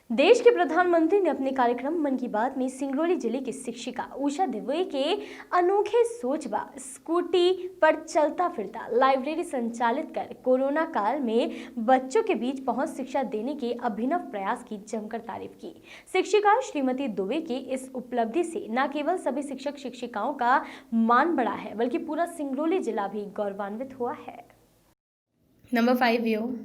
देश के प्रधानमंत्री ने अपने कार्यक्रम मन की बात में सिंगरौली जिले की शिक्षिका उषा दुबे के अनोखे सोच व स्कूटी पर चलता फिरता लाइब्रेरी संचालित कर कोरोना काल में बच्चों के बीच पहुंच शिक्षा देने के अभिनव प्रयास की जमकर तारीफ की। शिक्षिका श्रीमती दुबे की इस उपलब्धि से न केवल सभी शिक्षक शिक्षिकाओं का मान बढ़ा है बल्कि पूरा सिंगरौली जिला भी गौरवान्वित हुआ है। नंबर 5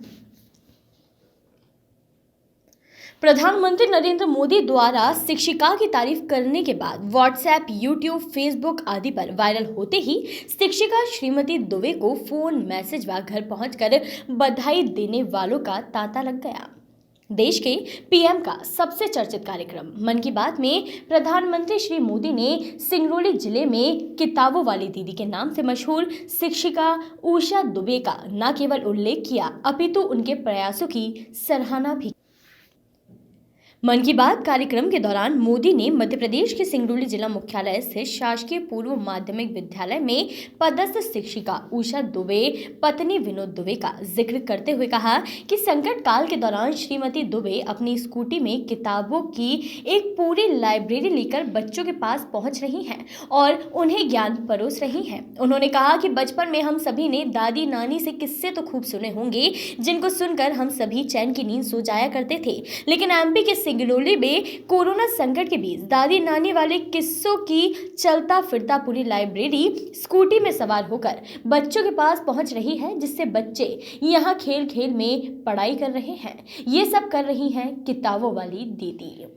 प्रधानमंत्री नरेंद्र मोदी द्वारा शिक्षिका की तारीफ करने के बाद व्हाट्सएप, यूट्यूब, फेसबुक आदि पर वायरल होते ही शिक्षिका श्रीमती दुबे को फोन, मैसेज व घर पहुंचकर बधाई देने वालों का तांता लग गया। देश के पीएम का सबसे चर्चित कार्यक्रम मन की बात में प्रधानमंत्री श्री मोदी ने सिंगरौली जिले में किताबों वाली दीदी के नाम से मशहूर शिक्षिका उषा दुबे का न केवल उल्लेख किया अपितु उनके प्रयासों की सराहना भी। मन की बात कार्यक्रम के दौरान मोदी ने मध्य प्रदेश के सिंगरौली जिला मुख्यालय स्थित शासकीय पूर्व माध्यमिक विद्यालय में पदस्थ शिक्षिका उषा दुबे पत्नी विनोद दुबे का जिक्र करते हुए कहा कि संकट काल के दौरान श्रीमती दुबे अपनी स्कूटी में किताबों की एक पूरी लाइब्रेरी लेकर बच्चों के पास पहुंच रही हैं और उन्हें ज्ञान परोस रही हैं। उन्होंने कहा कि बचपन में हम सभी ने दादी नानी से किस्से तो खूब सुने होंगे जिनको सुनकर हम सभी चैन की नींद सो जाया करते थे, लेकिन एमपी के सिंगरौली में कोरोना संकट के बीच दादी नानी वाले किस्सों की चलता फिरता पूरी लाइब्रेरी स्कूटी में सवार होकर बच्चों के पास पहुंच रही है, जिससे बच्चे यहां खेल खेल में पढ़ाई कर रहे हैं। ये सब कर रही हैं किताबों वाली दीदी।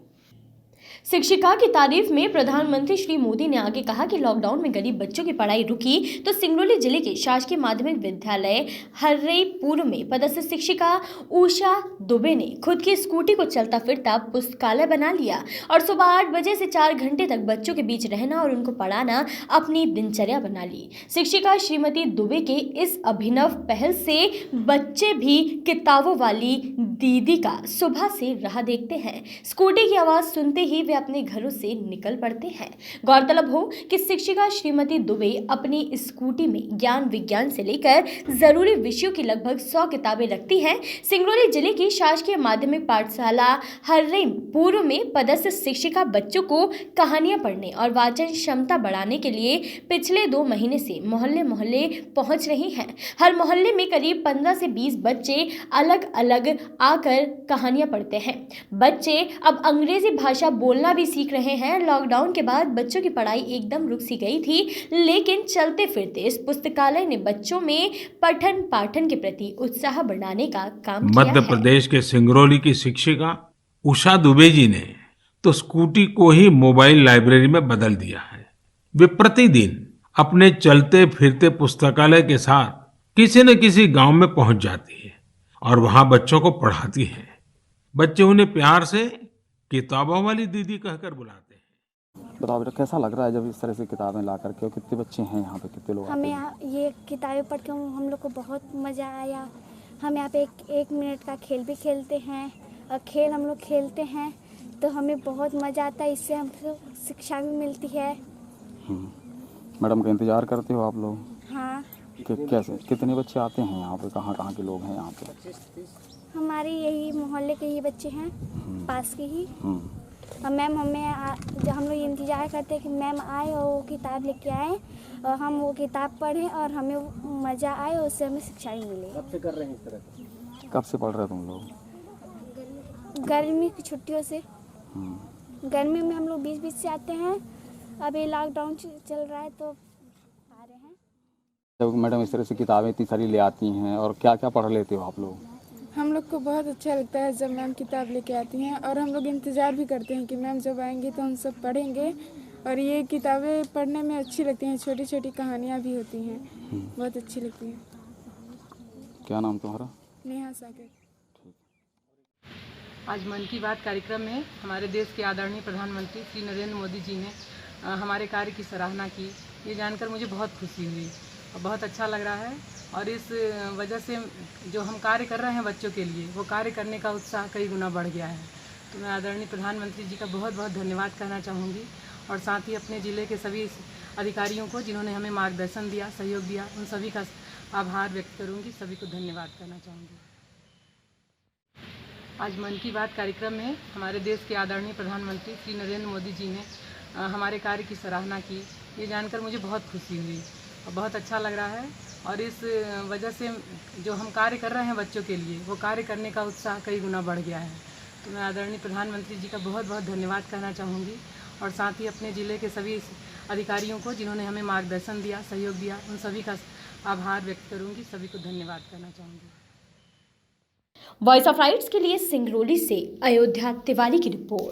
शिक्षिका की तारीफ में प्रधानमंत्री श्री मोदी ने आगे कहा कि लॉकडाउन में गरीब बच्चों की पढ़ाई रुकी तो सिंगरौली जिले के शासकीय माध्यमिक विद्यालय हर्रेपुर में पदस्थ शिक्षिका उषा दुबे ने खुद की स्कूटी को चलता फिरता पुस्तकालय बना लिया और सुबह 8 बजे से 4 घंटे तक बच्चों के बीच रहना और उनको पढ़ाना अपनी दिनचर्या बना ली। शिक्षिका श्रीमती दुबे के इस अभिनव पहल से बच्चे भी किताबों वाली दीदी का सुबह से राह देखते हैं। स्कूटी की आवाज सुनते ही वे अपने घरों से निकल पड़ते हैं। गौरतलब हो कि शिक्षिका श्रीमती दुबे अपनी स्कूटी में ज्ञान विज्ञान से लेकर जरूरी विषयों की लगभग 100 किताबें रखती हैं। सिंगरौली जिले की शासकीय माध्यमिक पाठशाला हर्रेपुर में पदस्थ शिक्षिका बच्चों को कहानियां पढ़ने और वाचन क्षमता बढ़ाने के लिए पिछले 2 महीने से मोहल्ले मोहल्ले पहुंच रही हैं। हर मोहल्ले में करीब 15 से 20 बच्चे अलग अलग आकर कहानियां पढ़ते हैं। बच्चे अब अंग्रेजी भाषा बोलना भी सीख रहे हैं। लॉकडाउन के बाद बच्चों की पढ़ाई एकदम रुक सी गई थी, लेकिन चलते फिरते इस पुस्तकालय ने बच्चों में पठन पाठन के प्रति उत्साह बढ़ाने का काम किया है। मध्य प्रदेश के सिंगरौली की शिक्षिका उषा दुबे जी ने तो स्कूटी को ही मोबाइल लाइब्रेरी में बदल दिया है। वे प्रतिदिन अपने चलते फिरते पुस्तकालय के साथ किसी न किसी गांव में पहुंच जाती है और वहां बच्चों को पढ़ाती है। बच्चे उन्हें प्यार से किताबों वाली दीदी कहकर बुलाते हैं। बताओ बेटा, कैसा लग रहा है जब इस तरह से किताबें ला करके? और कितने बच्चे हैं यहाँ पे, कितने लोग? हमें यहाँ ये किताबें पढ़ के हम लोग को बहुत मज़ा आया। हम यहाँ पे एक मिनट का खेल भी खेलते हैं और खेल हम लोग खेलते हैं तो हमें बहुत मज़ा आता है। इससे हमको शिक्षा भी मिलती है। मैडम का इंतज़ार करते हो आप लोग? हाँ। कैसे, कितने बच्चे आते हैं यहाँ पे? कहाँ कहाँ के लोग हैं यहाँ पे? हमारे यही मोहल्ले के ही बच्चे हैं, पास के ही। और मैम जब हम लोग इंतज़ार करते हैं कि मैम आए और वो किताब लेके आए और हम वो किताब पढ़ें और हमें मज़ा आए और उससे हमें शिक्षा भी मिले। कब से कर रहे हैं इस तरह? कब से पढ़ रहे हो तुम लोग? गर्मी की छुट्टियों से। गर्मी में हम लोग 20-20 से आते हैं। अभी लॉकडाउन चल रहा है तो आ रहे हैं। जब मैडम इस तरह से किताबें इतनी सारी ले आती हैं, और क्या क्या पढ़ लेते हो आप लोग? हम लोग को बहुत अच्छा लगता है जब मैम किताब लेके आती हैं और हम लोग इंतज़ार भी करते हैं कि मैम जब आएंगी तो हम सब पढ़ेंगे। और ये किताबें पढ़ने में अच्छी लगती हैं, छोटी छोटी कहानियाँ भी होती हैं, बहुत अच्छी लगती हैं। क्या नाम तुम्हारा? नेहा सागर। आज मन की बात कार्यक्रम में हमारे देश के आदरणीय प्रधानमंत्री श्री नरेंद्र मोदी जी ने हमारे कार्य की सराहना की। ये जानकर मुझे बहुत खुशी हुई और बहुत अच्छा लग रहा है। और इस वजह से जो हम कार्य कर रहे हैं बच्चों के लिए, वो कार्य करने का उत्साह कई गुना बढ़ गया है। तो मैं आदरणीय प्रधानमंत्री जी का बहुत बहुत धन्यवाद कहना चाहूँगी और साथ ही अपने ज़िले के सभी अधिकारियों को जिन्होंने हमें मार्गदर्शन दिया, सहयोग दिया, उन सभी का आभार व्यक्त करूँगी। सभी को धन्यवाद कहना चाहूँगी। आज मन की बात कार्यक्रम में हमारे देश के आदरणीय प्रधानमंत्री श्री नरेंद्र मोदी जी ने हमारे कार्य की सराहना की। ये जानकर मुझे बहुत खुशी हुई और बहुत अच्छा लग रहा है। और इस वजह से जो हम कार्य कर रहे हैं बच्चों के लिए, वो कार्य करने का उत्साह कई गुना बढ़ गया है। तो मैं आदरणीय प्रधानमंत्री जी का बहुत बहुत धन्यवाद कहना चाहूँगी और साथ ही अपने ज़िले के सभी अधिकारियों को जिन्होंने हमें मार्गदर्शन दिया, सहयोग दिया, उन सभी का आभार व्यक्त करूँगी, सभी को धन्यवाद कहना चाहूँगी। वॉइस ऑफ राइट्स के लिए सिंगरौली से अयोध्या तिवारी की रिपोर्ट।